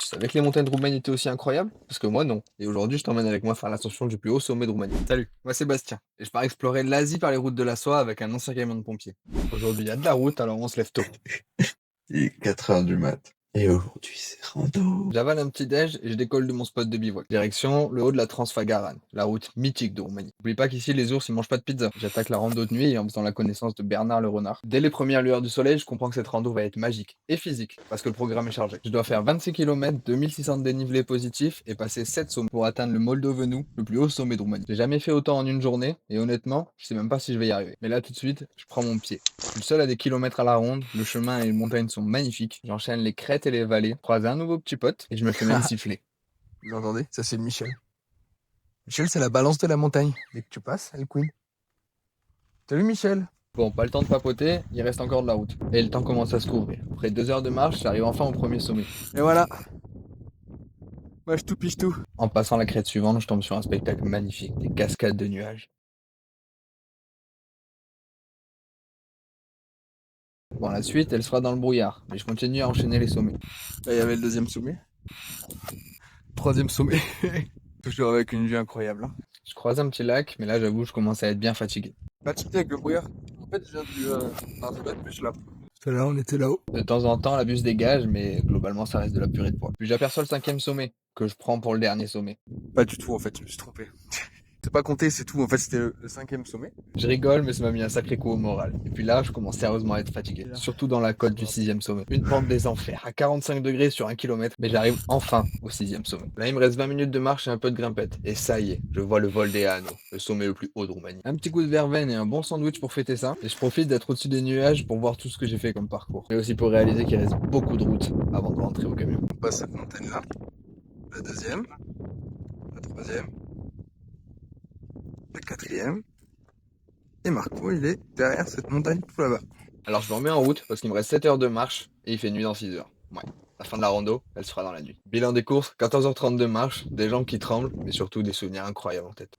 savais que les montagnes de Roumanie étaient aussi incroyables? Parce que moi non. Et aujourd'hui, je t'emmène avec moi faire l'ascension du plus haut sommet de Roumanie. Salut, moi c'est Bastien. Et je pars explorer l'Asie par les routes de la soie avec un ancien camion de pompiers. Aujourd'hui, il y a de la route, alors on se lève tôt. Il est 4 heures du mat. Et aujourd'hui, c'est rando. J'avale un petit déj et je décolle de mon spot de bivouac. Direction le haut de la Transfagaran, la route mythique de Roumanie. N'oublie pas qu'ici, les ours, ils mangent pas de pizza. J'attaque la rando de nuit en faisant la connaissance de Bernard le renard. Dès les premières lueurs du soleil, je comprends que cette rando va être magique et physique, parce que le programme est chargé. Je dois faire 26 km, 2600 de dénivelé positif et passer 7 sommets pour atteindre le Moldovenu, le plus haut sommet de Roumanie. J'ai jamais fait autant en une journée et honnêtement, je sais même pas si je vais y arriver. Mais là, tout de suite, je prends mon pied. Je suis le seul à des kilomètres à la ronde, le chemin et les montagnes sont magnifiques. J'enchaîne les crêtes et les vallées, croise un nouveau petit pote et je me fais même siffler. Vous entendez? Ça c'est Michel. Michel, c'est la balance de la montagne. Dès que tu passes, elle couine. Salut Michel. Bon, pas le temps de papoter, il reste encore de la route. Et le temps commence à se couvrir. Après 2 heures de marche, j'arrive enfin au premier sommet. Et voilà. Moi je tout piche tout. En passant la crête suivante, je tombe sur un spectacle magnifique, des cascades de nuages. Bon, la suite, elle sera dans le brouillard, mais je continue à enchaîner les sommets. Là, il y avait le deuxième sommet. Troisième sommet. Toujours avec une vue incroyable, hein. Je croise un petit lac, mais là, j'avoue, je commence à être bien fatigué. Fatigué avec le brouillard. En fait, je viens du plus là. Parce que là, on était là-haut. De temps en temps, la bus dégage, mais globalement, ça reste de la purée de poids. Puis j'aperçois le cinquième sommet, que je prends pour le dernier sommet. Pas du tout, en fait, je me suis trompé. C'est pas compté, c'est tout. En fait, c'était le cinquième sommet. Je rigole, mais ça m'a mis un sacré coup au moral. Et puis là, je commence sérieusement à être fatigué. Surtout dans la côte du sixième sommet. Une pente des enfers, à 45 degrés sur 1 kilomètre. Mais j'arrive enfin au sixième sommet. Là, il me reste 20 minutes de marche et un peu de grimpette. Et ça y est, je vois le vol des Hano, le sommet le plus haut de Roumanie. Un petit coup de verveine et un bon sandwich pour fêter ça. Et je profite d'être au-dessus des nuages pour voir tout ce que j'ai fait comme parcours. Mais aussi pour réaliser qu'il reste beaucoup de route avant de rentrer au camion. On passe cette montagne-là. La deuxième. La troisième. La quatrième. Et Marco, il est derrière cette montagne tout là-bas. Alors je me remets en route parce qu'il me reste 7 heures de marche et il fait nuit dans 6 heures. Ouais, la fin de la rando, elle sera dans la nuit. Bilan des courses, 14h30 de marche, des jambes qui tremblent, mais surtout des souvenirs incroyables en tête.